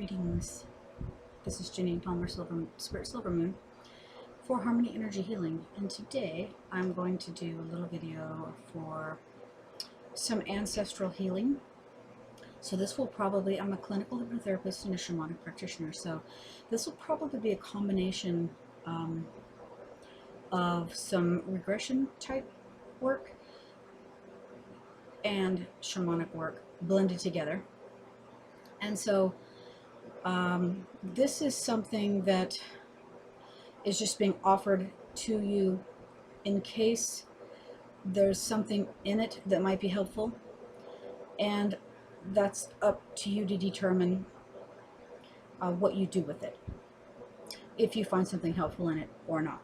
Greetings. This is Janine Palmer, Spirit Silver Moon, for Harmony Energy Healing. And today I'm going to do a little video for some ancestral healing. So this will probably, I'm a clinical hypnotherapist and a shamanic practitioner, so this will probably be a combination of some regression type work and shamanic work blended together. And so this is something that is just being offered to you in case there's something in it that might be helpful, and that's up to you to determine what you do with it, if you find something helpful in it or not.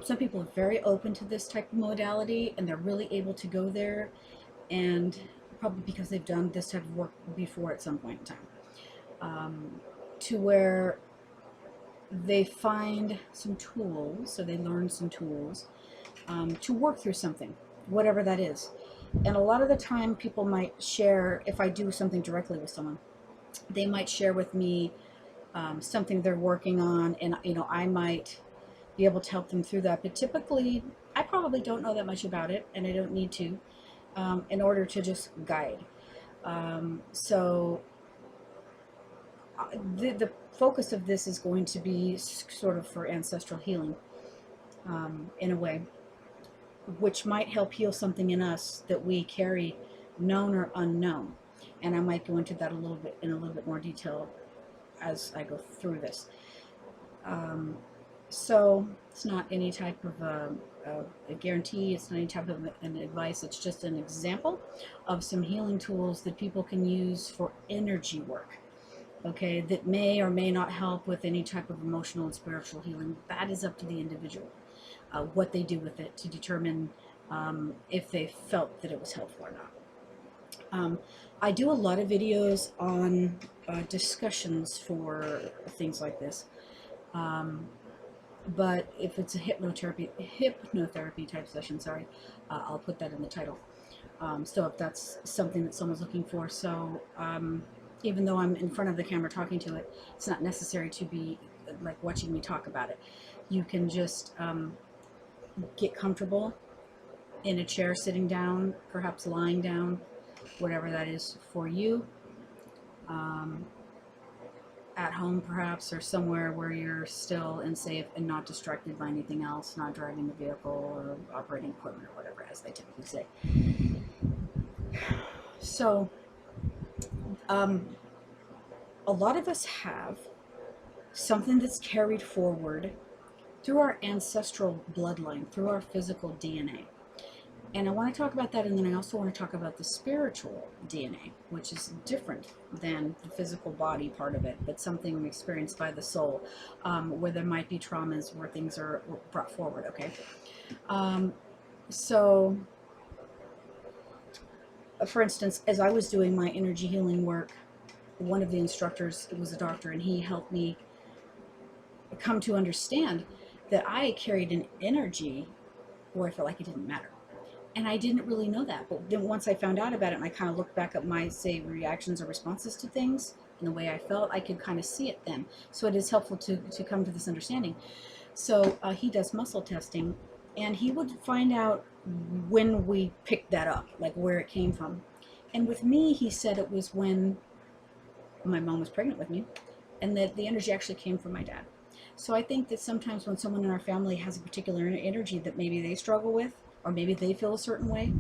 Some people are very open to this type of modality and they're really able to go there, and probably because they've done this type of work before at some point in time, to where they find some tools, so they learn some tools to work through something, whatever that is. And a lot of the time people might share, if I do something directly with someone, they might share with me something they're working on, and I might be able to help them through that. But typically I probably don't know that much about it, and I don't need to in order to just guide. The focus of this is going to be sort of for ancestral healing, in a way, which might help heal something in us that we carry, known or unknown. And I might go into that in a little bit more detail as I go through this. So it's not any type of a guarantee, it's not any type of an advice, it's just an example of some healing tools that people can use for energy work. Okay, that may or may not help with any type of emotional and spiritual healing. That is up to the individual, what they do with it to determine if they felt that it was helpful or not. I do a lot of videos on discussions for things like this, but if it's a hypnotherapy type session, sorry, I'll put that in the title. So if that's something that someone's looking for, so even though I'm in front of the camera talking to it, it's not necessary to be like watching me talk about it. You can just get comfortable in a chair, sitting down, perhaps lying down, whatever that is for you, at home perhaps, or somewhere where you're still and safe and not distracted by anything else, not driving the vehicle or operating equipment or whatever, as they typically say. So a lot of us have something that's carried forward through our ancestral bloodline, through our physical DNA. And I want to talk about that, and then I also want to talk about the spiritual DNA, which is different than the physical body part of it, but something experienced by the soul, where there might be traumas, where things are brought forward, okay? So, for instance, as I was doing my energy healing work, one of the instructors was a doctor, and he helped me come to understand that I carried an energy where I felt like it didn't matter. And I didn't really know that. But then once I found out about it, and I kind of looked back at my, say, reactions or responses to things and the way I felt, I could kind of see it then. So it is helpful to come to this understanding. So he does muscle testing, and he would find out when we picked that up, like where it came from. And with me, he said it was when my mom was pregnant with me, and that the energy actually came from my dad. So I think that sometimes when someone in our family has a particular energy that maybe they struggle with, or maybe they feel a certain way,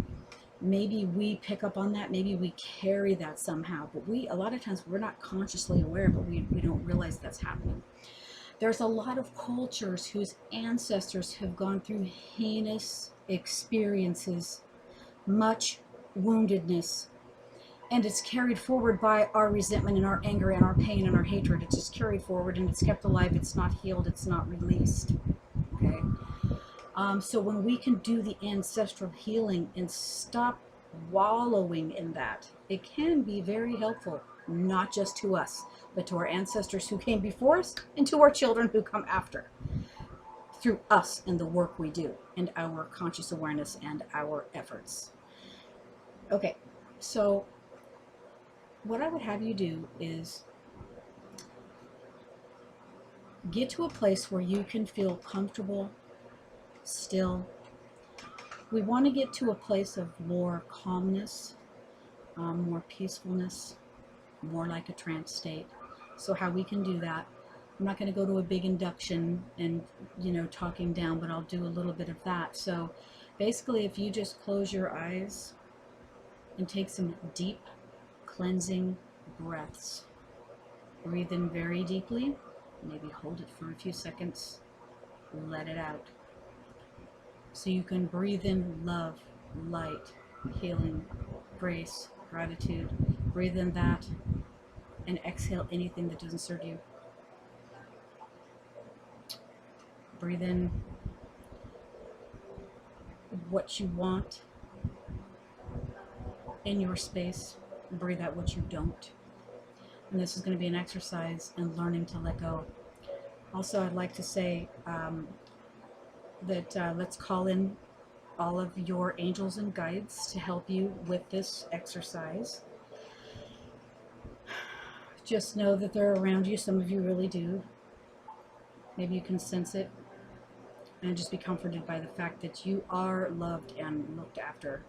maybe we pick up on that, maybe we carry that somehow, but a lot of times we're not consciously aware, but we don't realize that's happening. There's a lot of cultures whose ancestors have gone through heinous experiences, much woundedness, and it's carried forward by our resentment and our anger and our pain and our hatred. It's just carried forward, and it's kept alive. It's not healed. It's not released. Okay. So when we can do the ancestral healing and stop wallowing in that, it can be very helpful, not just to us, but to our ancestors who came before us and to our children who come after, through us and the work we do and our conscious awareness and our efforts. Okay, so what I would have you do is Get to a place where you can feel comfortable, still. We want to get to a place of more calmness, more peacefulness, more like a trance state. So how we can do that, I'm not going to go to a big induction and, talking down, but I'll do a little bit of that. So basically, if you just close your eyes and take some deep cleansing breaths, breathe in very deeply, maybe hold it for a few seconds, let it out. So you can breathe in love, light, healing, grace, gratitude. Breathe in that and exhale anything that doesn't serve you. Breathe in what you want in your space. Breathe out what you don't. And this is going to be an exercise in learning to let go. Also, I'd like to say that let's call in all of your angels and guides to help you with this exercise. Just know that they're around you. Some of you really do. Maybe you can sense it. And just be comforted by the fact that you are loved and looked after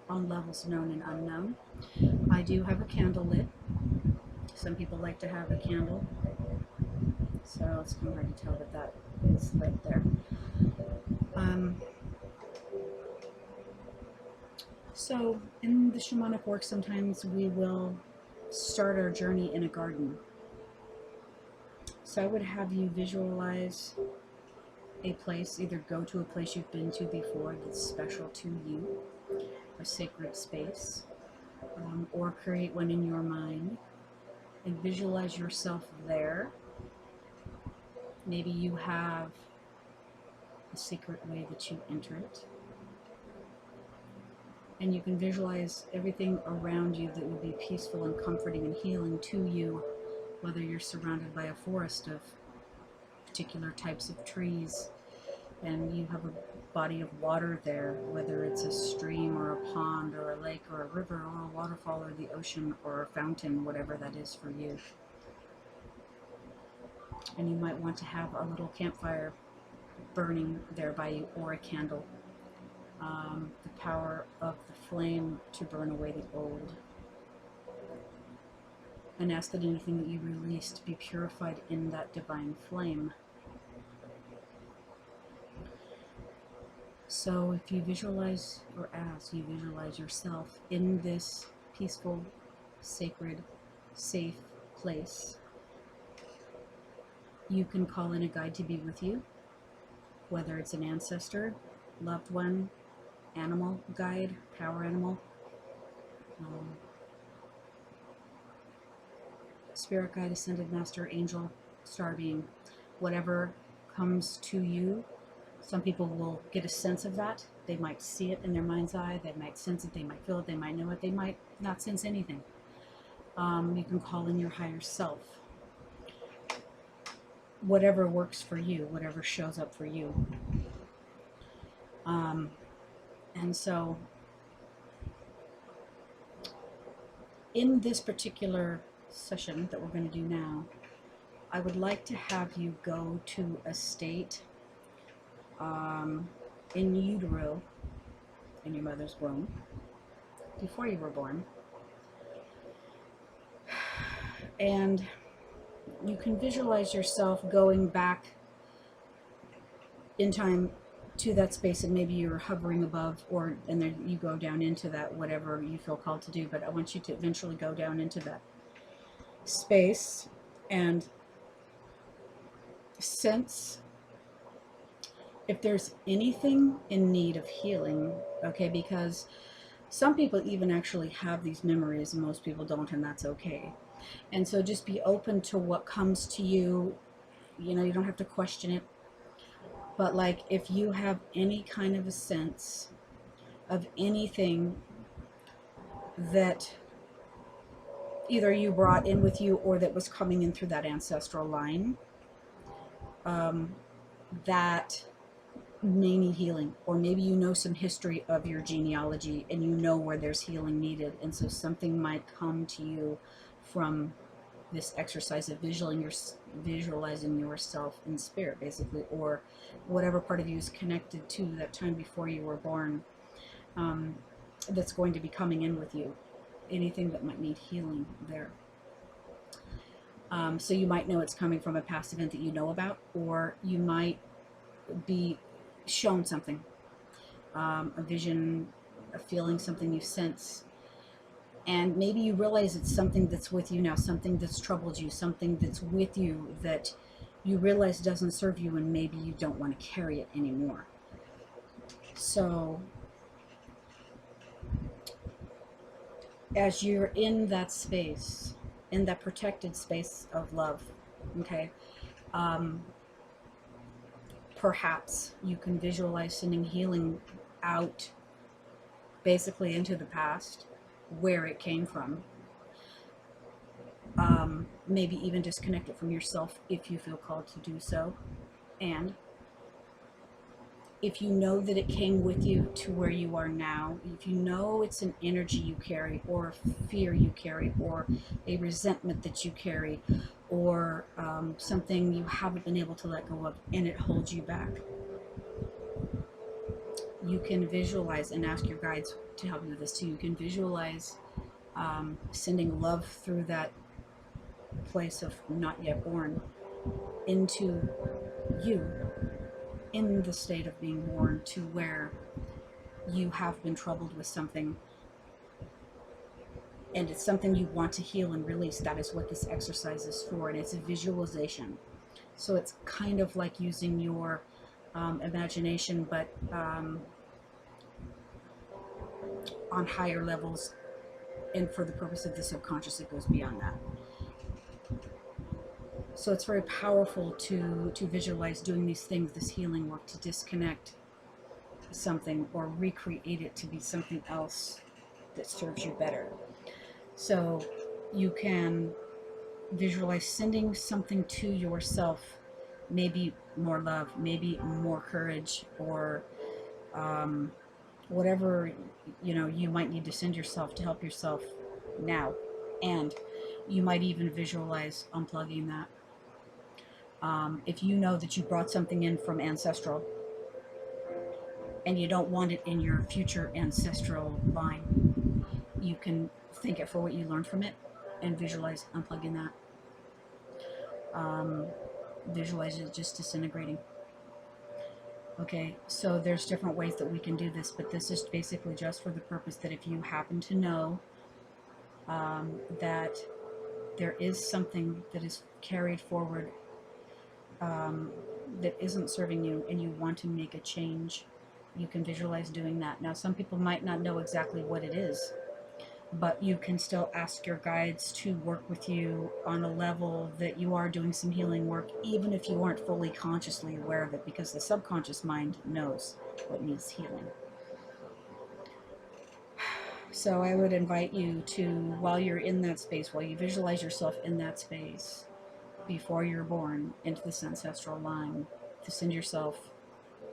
on levels known and unknown. I do have a candle lit. Some people like to have a candle. So it's kind of hard to tell that that is lit there. So in the shamanic work, sometimes we will start our journey in a garden. So I would have you visualize a place, either go to a place you've been to before that's special to you, a sacred space, or create one in your mind and visualize yourself there. Maybe you have a secret way that you enter it. And you can visualize everything around you that will be peaceful and comforting and healing to you, whether you're surrounded by a forest of particular types of trees and you have a body of water there, whether it's a stream or a pond or a lake or a river or a waterfall or the ocean or a fountain, whatever that is for you. And you might want to have a little campfire burning there by you, or a candle. The power of the flame to burn away the old. And ask that anything that you released be purified in that divine flame. So if you visualize, or as you visualize yourself in this peaceful, sacred, safe place, you can call in a guide to be with you, whether it's an ancestor, loved one, animal guide, power animal, spirit guide, ascended master, angel, star being, whatever comes to you. Some people will get a sense of that. They might see it in their mind's eye. They might sense it. They might feel it. They might know it. They might not sense anything. You can call in your higher self. Whatever works for you, whatever shows up for you. And so in this particular session that we're going to do now, I would like to have you go to a state in utero, in your mother's womb, before you were born. And you can visualize yourself going back in time to that space, and maybe you're hovering above, and then you go down into that, whatever you feel called to do. But I want you to eventually go down into that space and sense if there's anything in need of healing, okay? Because some people even actually have these memories and most people don't, and that's okay. And so just be open to what comes to you. You know, you don't have to question it. But like, if you have any kind of a sense of anything that either you brought in with you or that was coming in through that ancestral line, that may need healing, or maybe you know some history of your genealogy and you know where there's healing needed, and so something might come to you from this exercise of visualizing yourself in spirit, basically, or whatever part of you is connected to that time before you were born, that's going to be coming in with you. Anything that might need healing there. So you might know it's coming from a past event that you know about, or you might be shown something, a vision, a feeling, something you sense. And maybe you realize it's something that's with you now, something that's troubled you, something that's with you that you realize doesn't serve you, and maybe you don't want to carry it anymore. So as you're in that space, in that protected space of love, okay, perhaps you can visualize sending healing out, basically into the past, where it came from. Maybe even disconnect it from yourself if you feel called to do so. And if you know that it came with you to where you are now, if you know it's an energy you carry, or a fear you carry, or a resentment that you carry, or something you haven't been able to let go of and it holds you back, you can visualize and ask your guides to help you with this too. You can visualize sending love through that place of not yet born into you in the state of being born, to where you have been troubled with something and it's something you want to heal and release. That is what this exercise is for, and it's a visualization. So it's kind of like using your imagination, but on higher levels, and for the purpose of the subconscious, it goes beyond that. So it's very powerful to visualize doing these things, this healing work, to disconnect something or recreate it to be something else that serves you better. So you can visualize sending something to yourself, maybe more love, maybe more courage, or whatever you might need to send yourself to help yourself now. And you might even visualize unplugging that. If you know that you brought something in from Ancestral and you don't want it in your future ancestral line, you can thank it for what you learned from it and visualize unplugging that. Visualize it just disintegrating. Okay, so there's different ways that we can do this, but this is basically just for the purpose that if you happen to know that there is something that is carried forward that isn't serving you and you want to make a change, you can visualize doing that. Now, some people might not know exactly what it is, but you can still ask your guides to work with you on a level that you are doing some healing work, even if you aren't fully consciously aware of it, because the subconscious mind knows what needs healing. So I would invite you to, while you're in that space, while you visualize yourself in that space before you're born into this ancestral line, to send yourself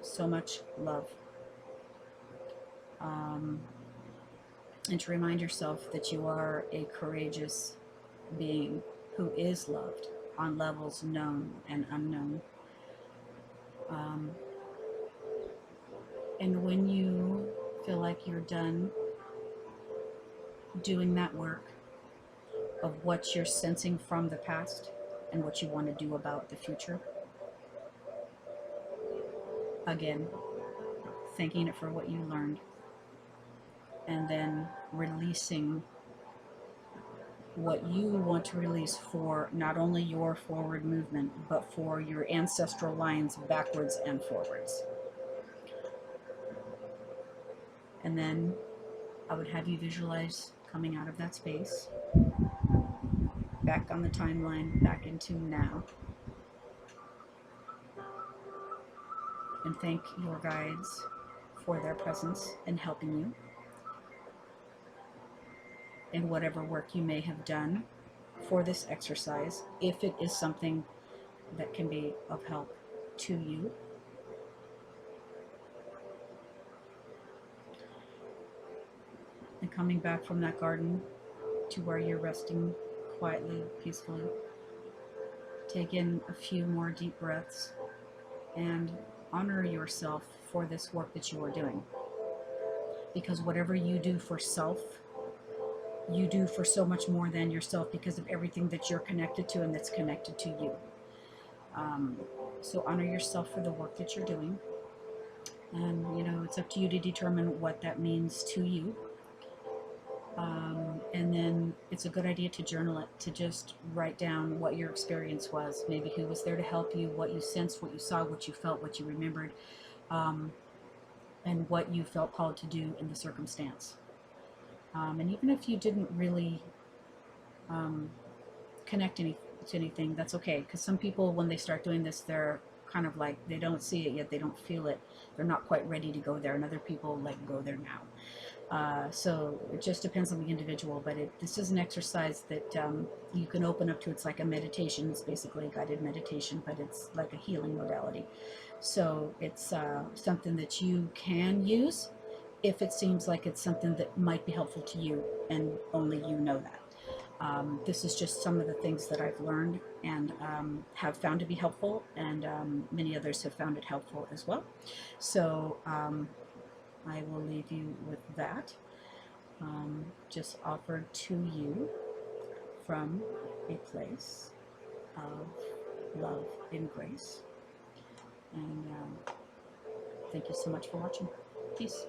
so much love. And to remind yourself that you are a courageous being who is loved on levels known and unknown. And when you feel like you're done doing that work of what you're sensing from the past and what you want to do about the future, again, thanking it for what you learned, and then releasing what you want to release for not only your forward movement, but for your ancestral lines backwards and forwards. And then I would have you visualize coming out of that space, back on the timeline, back into now. And thank your guides for their presence in helping you in whatever work you may have done for this exercise, if it is something that can be of help to you. And coming back from that garden to where you're resting quietly, peacefully. Take in a few more deep breaths and honor yourself for this work that you are doing. Because whatever you do for self, you do for so much more than yourself, because of everything that you're connected to and that's connected to you. So honor yourself for the work that you're doing. And, you know, it's up to you to determine what that means to you. And then it's a good idea to journal it, to just write down what your experience was, maybe who was there to help you, what you sensed, what you saw, what you felt, what you remembered, and what you felt called to do in the circumstance. And even if you didn't really connect to anything, that's okay, because some people, when they start doing this, they're kind of like, they don't see it yet, they don't feel it, they're not quite ready to go there, and other people like go there now. So it just depends on the individual, but this is an exercise that you can open up to. It's like a meditation. It's basically a guided meditation, but it's like a healing modality. So it's something that you can use if it seems like it's something that might be helpful to you, and only you know that. This is just some of the things that I've learned and have found to be helpful, and many others have found it helpful as well. So I will leave you with that, just offered to you from a place of love and grace. And thank you so much for watching. Peace.